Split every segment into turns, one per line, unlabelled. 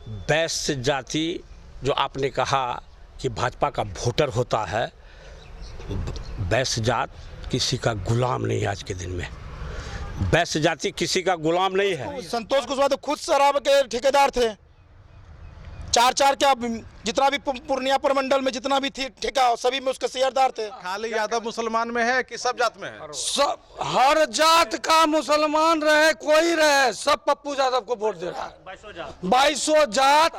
बैश्य जाति जो आपने कहा कि भाजपा का वोटर होता है, बैश्य जात किसी का गुलाम नहीं है। आज के दिन में बैश्य जाति किसी का गुलाम नहीं है।
संतोष कुशवाहा तो खुद शराब के ठेकेदार थे। चार क्या जितना भी पूर्णिया प्रमंडल में जितना भी थी ठेका सभी में उसके शेयरदार थे।
खाली यादव मुसलमान में है कि सब जात में है?
सब, हर जात का मुसलमान रहे कोई रहे, सब पप्पू यादव को वोट दे रहा है। 2200 जात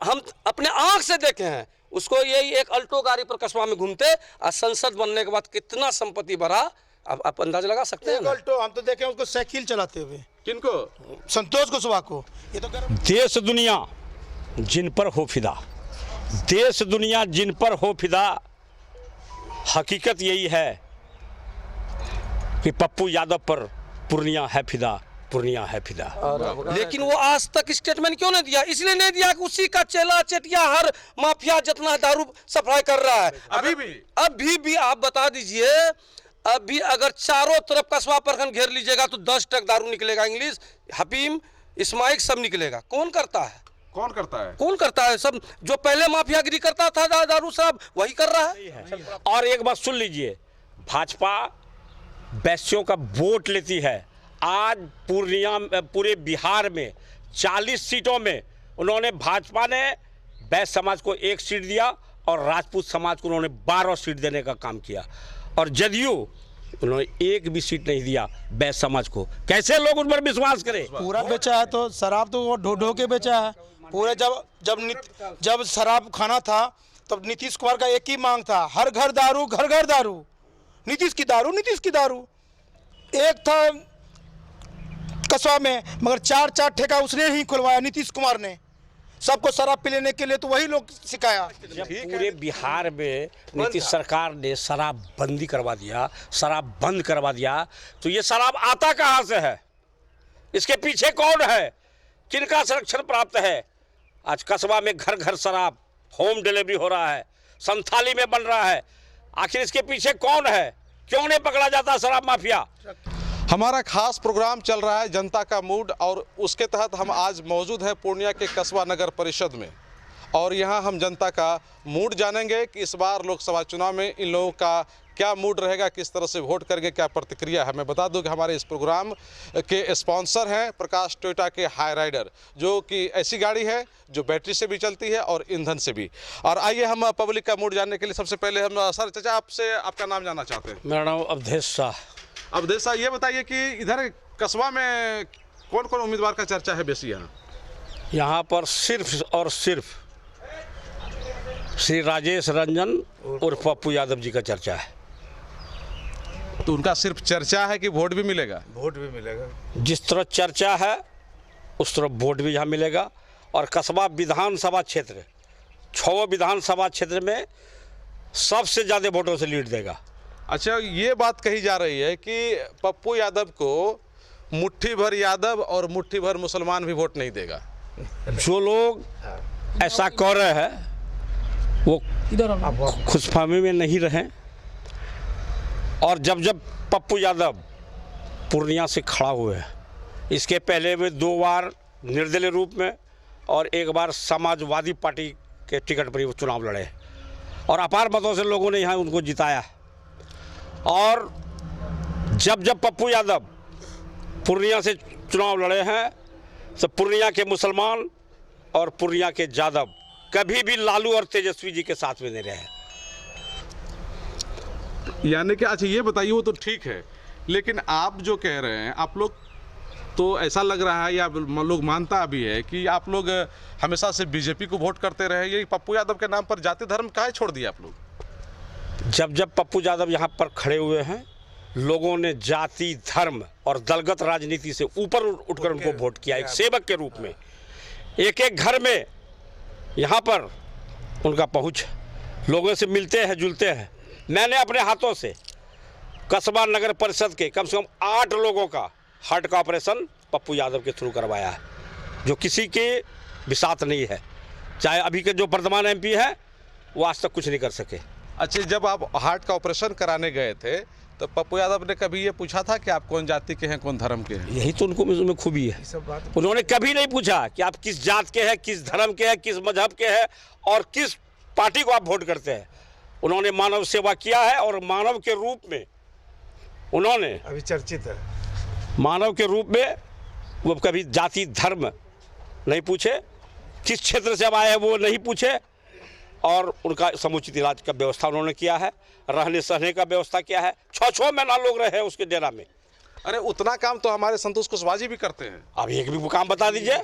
हम अपने आंख से देखे हैं उसको। यही एक अल्टो गाड़ी पर कस्बा में घूमते और संसद बनने के बाद कितना संपत्ति बढ़ा, अब आप अंदाजा लगा सकते हैं।
अल्टो हम तो देखे उसको साइकिल चलाते हुए।
किनको?
संतोष कुशवाहा को। ये तो
देश दुनिया जिन पर हो फिदा, देश दुनिया जिन पर हो फिदा। हकीकत यही है कि पप्पू यादव पर पूर्णिया है फिदा, पूर्णिया है फिदा।
लेकिन वो आज तक स्टेटमेंट क्यों नहीं दिया? इसलिए नहीं दिया कि उसी का चेला चेटिया हर माफिया जितना दारू सप्लाई कर रहा है। अभी भी आप बता दीजिए, अभी अगर चारों तरफ कस्बा प्रखंड घेर लीजिएगा तो 10 टक दारू निकलेगा। इंग्लिश, हफीम, इस्माइक सब निकलेगा। कौन करता है?
कौन करता है?
कौन करता है? सब जो पहले माफियागिरी करता था दारू साहब वही कर रहा है।
और एक बात सुन लीजिए, भाजपा बैश्यों का वोट लेती है। आज पूर्णिया पूरे बिहार में 40 सीटों में उन्होंने, भाजपा ने बैश्य समाज को 1 सीट दिया और राजपूत समाज को उन्होंने 12 सीट देने का काम किया। और जदयू उन्होंने 1 भी सीट नहीं दिया बैश्य समाज को। कैसे लोग उन पर विश्वास करें?
पूरा बेचा है तो शराब तो वो ढो के बेचा है पूरे। जब शराब खाना था तब नीतीश कुमार का एक ही मांग था, हर घर दारू, घर घर दारू। नीतीश की दारू, नीतीश की दारू। एक था कस्बा में, मगर 4 ठेका उसने ही खुलवाया नीतीश कुमार ने, सबको शराब पी लेने के लिए। तो वही लोग सिखाया।
जब पूरे बिहार में नीतीश सरकार ने शराब बंदी करवा दिया, शराब बंद करवा दिया, तो ये शराब आता कहाँ से है? इसके पीछे कौन है? किनका संरक्षण प्राप्त है? आज कस्बा में घर घर शराब होम डिलीवरी हो रहा है, संथाली में बन रहा है। आखिर इसके पीछे कौन है? क्यों नहीं पकड़ा जाता शराब माफिया?
हमारा खास प्रोग्राम चल रहा है जनता का मूड, और उसके तहत हम आज मौजूद हैं पूर्णिया के कस्बा नगर परिषद में। और यहाँ हम जनता का मूड जानेंगे कि इस बार लोकसभा चुनाव में इन लोगों का क्या मूड रहेगा, किस तरह से वोट करेंगे, क्या प्रतिक्रिया है। मैं बता दूं कि हमारे इस प्रोग्राम के स्पॉन्सर हैं प्रकाश टोयोटा के हाई राइडर, जो कि ऐसी गाड़ी है जो बैटरी से भी चलती है और ईंधन से भी। और आइए हम पब्लिक का मूड जानने के लिए सबसे पहले हम सर चाचा आपसे आपका नाम जानना चाहते हैं।
मेरा नाम अवधेश शाह।
अवधेश साहब, ये बताइए कि इधर कस्बा में कौन कौन उम्मीदवार का चर्चा है बेसी?
यहाँ पर सिर्फ और सिर्फ श्री राजेश रंजन और पप्पू यादव जी का चर्चा है।
तो उनका सिर्फ चर्चा है कि वोट भी मिलेगा?
वोट भी मिलेगा।
जिस तरह चर्चा है उस तरह वोट भी यहाँ मिलेगा। और कस्बा विधानसभा क्षेत्र 6 विधानसभा क्षेत्र में सबसे ज़्यादा वोटों से लीड देगा।
अच्छा, ये बात कही जा रही है कि पप्पू यादव को मुट्ठी भर यादव और मुट्ठी भर मुसलमान भी वोट नहीं देगा।
जो लोग ऐसा कह रहे हैं वो खुशफहमी में नहीं रहें। और जब पप्पू यादव पूर्णिया से खड़ा हुए हैं, इसके पहले वे 2 बार निर्दलीय रूप में और 1 बार समाजवादी पार्टी के टिकट पर ही वो चुनाव लड़े और अपार मतों से लोगों ने यहाँ उनको जिताया। और जब पप्पू यादव पूर्णिया से चुनाव लड़े हैं तो पूर्णिया के मुसलमान और पूर्णिया के यादव कभी भी लालू और तेजस्वी जी के साथ में नहीं रहे।
यानी कि अच्छा ये बताइए, वो तो ठीक है, लेकिन आप जो कह रहे हैं, आप लोग तो ऐसा लग रहा है या लोग मानता भी है कि आप लोग हमेशा से बीजेपी को वोट करते रहे। ये पप्पू यादव के नाम पर जाति धर्म काहे छोड़ दिया आप लोग?
जब पप्पू यादव यहाँ पर खड़े हुए हैं, लोगों ने जाति धर्म और दलगत राजनीति से ऊपर उठकर उनको वोट किया। एक सेवक के रूप में एक घर में यहाँ पर उनका पहुँच, लोगों से मिलते हैं जुलते हैं। मैंने अपने हाथों से कस्बा नगर परिषद के कम से कम 8 लोगों का हार्ट का ऑपरेशन पप्पू यादव के थ्रू करवाया है, जो किसी के भी साथ नहीं है। चाहे अभी के जो वर्तमान एमपी है वो आज तक कुछ नहीं कर सके।
अच्छा, जब आप हार्ट का ऑपरेशन कराने गए थे तो पप्पू यादव ने कभी ये पूछा था कि आप कौन जाति के हैं, कौन धर्म के हैं?
यही तो उनको में खूबी है। उन्होंने कभी नहीं पूछा कि आप किस जात के हैं, किस धर्म के हैं, किस मजहब के हैं और किस पार्टी को आप वोट करते हैं। उन्होंने मानव सेवा किया है और मानव के रूप में उन्होंने,
अभी चर्चित है,
मानव के रूप में वो कभी जाति धर्म नहीं पूछे, किस क्षेत्र से अब आए हैं वो नहीं पूछे, और उनका समुचित इलाज का व्यवस्था उन्होंने किया है, रहने सहने का व्यवस्था किया है। 6 महीना लोग रहे हैं उसके डेरा में।
अरे उतना काम तो हमारे संतोष कुशवाहा जी भी करते हैं।
अब एक भी काम बता दीजिए,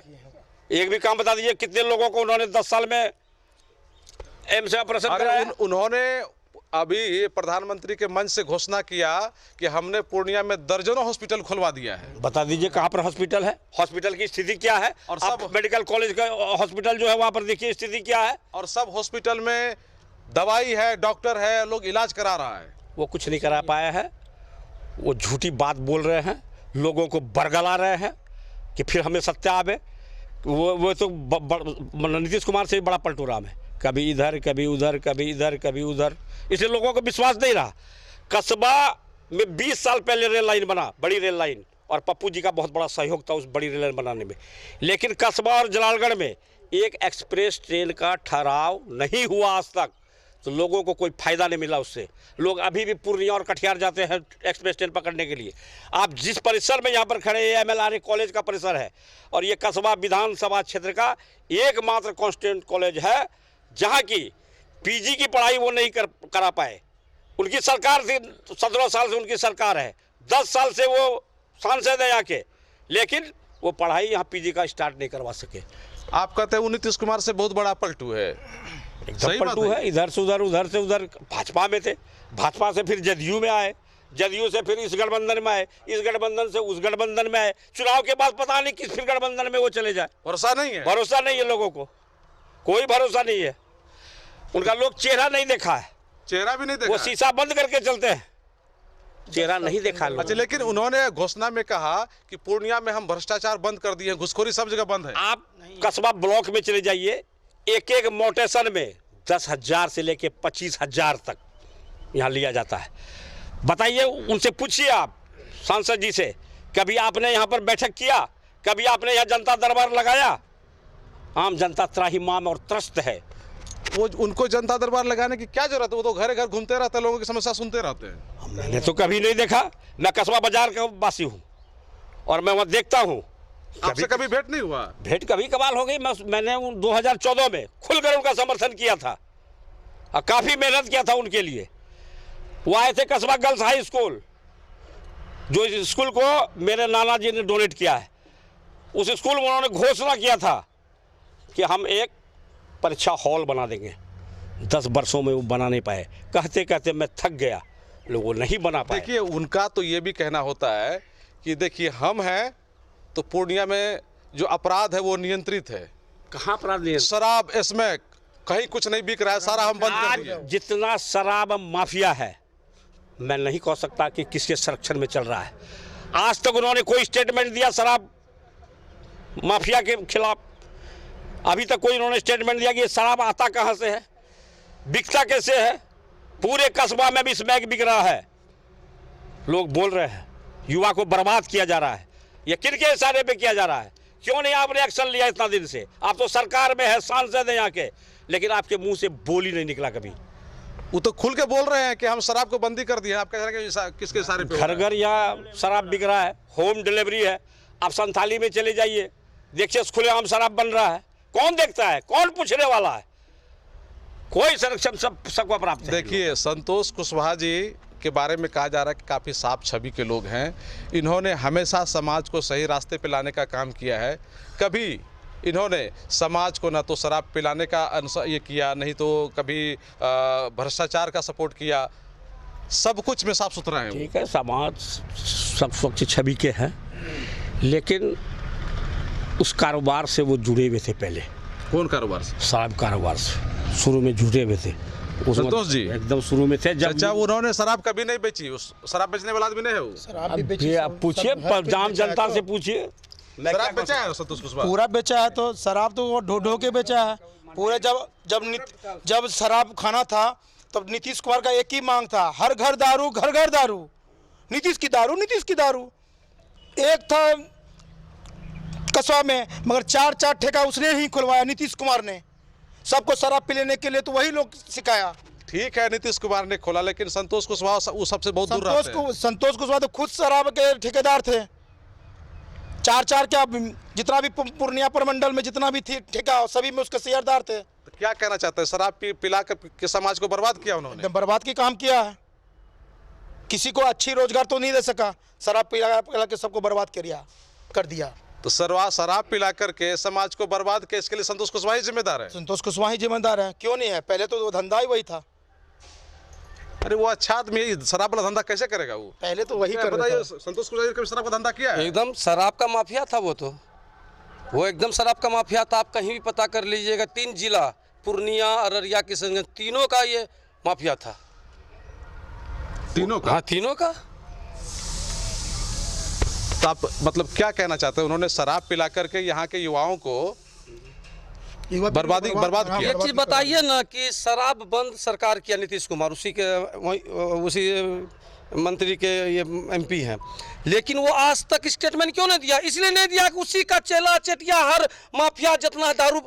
एक भी काम बता दीजिए कितने लोगों को उन्होंने 10 साल में एम्स में ऑपरेशन कराया।
उन्होंने अभी प्रधानमंत्री के मंच से घोषणा किया कि हमने पूर्णिया में दर्जनों हॉस्पिटल खुलवा दिया है।
बता दीजिए कहाँ पर हॉस्पिटल है, हॉस्पिटल की स्थिति क्या है,
और
और
सब
मेडिकल कॉलेज का हॉस्पिटल जो है वहाँ पर देखिए स्थिति क्या है।
और सब हॉस्पिटल में दवाई है, डॉक्टर है, लोग इलाज करा रहा है।
वो कुछ नहीं करा पाया है, वो झूठी बात बोल रहे हैं, लोगों को बरगला रहे हैं कि फिर हमें सत्य आवे। वो तो नीतीश कुमार से भी बड़ा पलटूराम है, कभी इधर कभी उधर, कभी इधर कभी उधर, इसलिए लोगों को विश्वास नहीं रहा। कस्बा में 20 साल पहले रेल लाइन बना, बड़ी रेल लाइन, और पप्पू जी का बहुत बड़ा सहयोग था उस बड़ी रेल लाइन बनाने में, लेकिन कस्बा और जलालगढ़ में एक एक्सप्रेस ट्रेन का ठहराव नहीं हुआ आज तक, तो लोगों को कोई फायदा नहीं मिला उससे। लोग अभी भी पूर्णिया और कटिहार जाते हैं एक्सप्रेस ट्रेन पकड़ने के लिए। आप जिस परिसर में यहाँ पर खड़े हैं MLRA कॉलेज का परिसर है, और ये कस्बा विधानसभा क्षेत्र का एकमात्र कॉन्स्टिट्यूएंट कॉलेज है जहाँ की PG की पढ़ाई वो नहीं करा पाए। उनकी सरकार थी, 17 साल से उनकी सरकार है, 10 साल से वो सांसद है यहाँ के, लेकिन वो पढ़ाई यहाँ PG का स्टार्ट नहीं करवा सके।
आप कहते हैं वो नीतीश कुमार से बहुत बड़ा पलटू है।
एकदम पलटू है, इधर से उधर, उधर से उधर। भाजपा में थे, भाजपा से फिर जदयू में आए, जदयू से फिर इस गठबंधन में आए, इस गठबंधन से उस गठबंधन में आए, चुनाव के बाद पता नहीं किस फिर गठबंधन में वो चले जाए।
भरोसा नहीं है,
भरोसा नहीं है लोगों को, कोई भरोसा नहीं है। उनका लोग चेहरा नहीं देखा है,
चेहरा भी नहीं देखा।
वो शीशा बंद करके चलते हैं, चेहरा नहीं देखा लोग।
अच्छा, लेकिन उन्होंने घोषणा में कहा कि पूर्णिया में हम भ्रष्टाचार बंद कर दिए, घुसखोरी सब जगह बंद है।
आप कस्बा ब्लॉक में चले जाइए, एक एक मोटेशन में 10,000 से लेके 25,000 तक यहाँ लिया जाता है। बताइए, उनसे पूछिए आप सांसद जी से, कभी आपने यहाँ पर बैठक किया, कभी आपने यहाँ जनता दरबार लगाया? आम जनता त्राहिमाम और त्रस्त है।
वो उनको जनता दरबार लगाने की क्या जरूरत है? वो तो घर घर घूमते रहते हैं, लोगों की समस्या सुनते रहते हैं।
मैंने तो कभी नहीं देखा, मैं कस्बा बाजार का वासी हूँ और मैं वहाँ देखता हूँ।
आपसे कभी भेंट नहीं हुआ?
भेंट कभी कभार हो गई। मैंने 2014 में खुलकर उनका समर्थन किया था और काफ़ी मेहनत किया था उनके लिए। वो आए थे कस्बा गर्ल्स हाई स्कूल, जो इस स्कूल को मेरे नाना जी ने डोनेट किया है। उस स्कूल में उन्होंने घोषणा किया था कि हम एक परीक्षा हॉल बना देंगे। 10 वर्षों में वो बना नहीं पाए, कहते कहते मैं थक गया, लोग नहीं बना पाए।
देखिए, उनका तो ये भी कहना होता है कि देखिए हम हैं तो पूर्णिया में जो अपराध है वो नियंत्रित है।
कहाँ अपराध नहीं है?
शराब, स्मैक, कहीं कुछ नहीं बिक रहा है, सारा हम बंद कर दिए।
जितना शराब माफिया है, मैं नहीं कह सकता कि किसके संरक्षण में चल रहा है। आज तक उन्होंने कोई स्टेटमेंट दिया शराब माफिया के खिलाफ? अभी तक कोई उन्होंने स्टेटमेंट दिया कि ये शराब आता कहाँ से है, बिकता कैसे है? पूरे कस्बा में भी स्मैक बिक रहा है, लोग बोल रहे हैं। युवा को बर्बाद किया जा रहा है। ये किनके इशारे पे किया जा रहा है? क्यों नहीं आपने एक्शन लिया इतना दिन से? आप तो सरकार में है, सांसद है यहाँ के, लेकिन आपके मुंह से बोल ही नहीं निकला कभी।
वो तो खुल के बोल रहे हैं कि हम शराब को बंदी कर दिए। आप कह रहे हैं कि किसके इशारे पे?
घर घर यहाँ शराब बिक रहा है, होम डिलीवरी है। आप संथाली में चले जाइए, देखिए खुलेआम शराब बन रहा है। कौन देखता है? कौन पूछने वाला है? कोई संरक्षण सबको प्राप्त है।
देखिए, संतोष कुशवाहा जी के बारे में कहा जा रहा है कि काफ़ी साफ छवि के लोग हैं। इन्होंने हमेशा समाज को सही रास्ते पे लाने का काम किया है। कभी इन्होंने समाज को ना तो शराब पिलाने का ये किया, नहीं तो कभी भ्रष्टाचार का सपोर्ट किया। सब कुछ में साफ सुथरा है।
ठीक है, समाज सब स्वच्छ छवि के हैं, लेकिन उस कारोबार से वो जुड़े हुए थे पहले।
कौन कारोबार से?
शराब कारोबार से शुरू में जुड़े हुए थे।
संतोष जी
एकदम शुरू में थे। जब
अच्छा, उन्होंने शराब कभी नहीं बेची? उस शराब बेचने वाला आदमी नहीं है वो?
ये आप पूछिए, जाम जनता से पूछिए।
शराब बेचा है संतोष कुशवाहा?
पूरा बेचा है। तो शराब तो वो ढो के बेचा है पूरे। जब शराब खाना था तब नीतीश कुमार का एक ही मांग था, हर घर दारू, घर घर दारू। नीतीश की दारू, नीतीश की दारू। एक था कसबा में, मगर 4 ठेका उसने ही खुलवाया, नीतीश कुमार ने। सबको शराब पी लेने के लिए तो वही लोग सिखाया।
ठीक है, नीतीश कुमार ने खोला, लेकिन संतोष कुशवाहा वो सबसे बहुत दूर रहते हैं।
संतोष कुशवाहा तो खुद शराब के ठेकेदार थे। 4 क्या, जितना भी पूर्णिया प्रमंडल में जितना भी थी ठेका, सभी में उसके शेयरदार थे।
तो क्या कहना चाहते हैं? शराब पिला कर के समाज को बर्बाद किया उन्होंने।
बर्बाद की काम किया है। किसी को अच्छी रोजगार तो नहीं दे सका, शराब पिला के सबको बर्बाद कर दिया।
तो शराब पिला करके समाज को बर्बाद किया, इसके लिए संतोष कुशवाहा ही जिम्मेदार है।
संतोष कुशवाहा ही जिम्मेदार है, क्यों नहीं है? पहले तो वो धंधा ही वही था।
अरे वो अच्छा आदमी शराब वाला धंधा कैसे करेगा? वो
पहले तो वही कर
बताइए,
रहा था।
संतोष कुशवाहा ने कभी शराब का धंधा किया है?
एकदम शराब का माफिया था वो एकदम शराब का माफिया था। आप कहीं भी पता कर लीजिएगा, 3 जिला पूर्णिया, अररिया, किशनगंज, तीनों का ये माफिया था।
तीनों का?
हाँ, तीनों का।
तो आप मतलब क्या कहना चाहते हैं? उन्होंने शराब पिला करके यहाँ के युवाओं को बर्बाद किया।
एक चीज बताइए ना कि शराब बंद सरकार किया नीतीश कुमार, उसी मंत्री के ये MP हैं, लेकिन वो आज तक स्टेटमेंट क्यों नहीं दिया? इसलिए नहीं दिया कि उसी का चेला चेटिया हर माफिया जितना दारू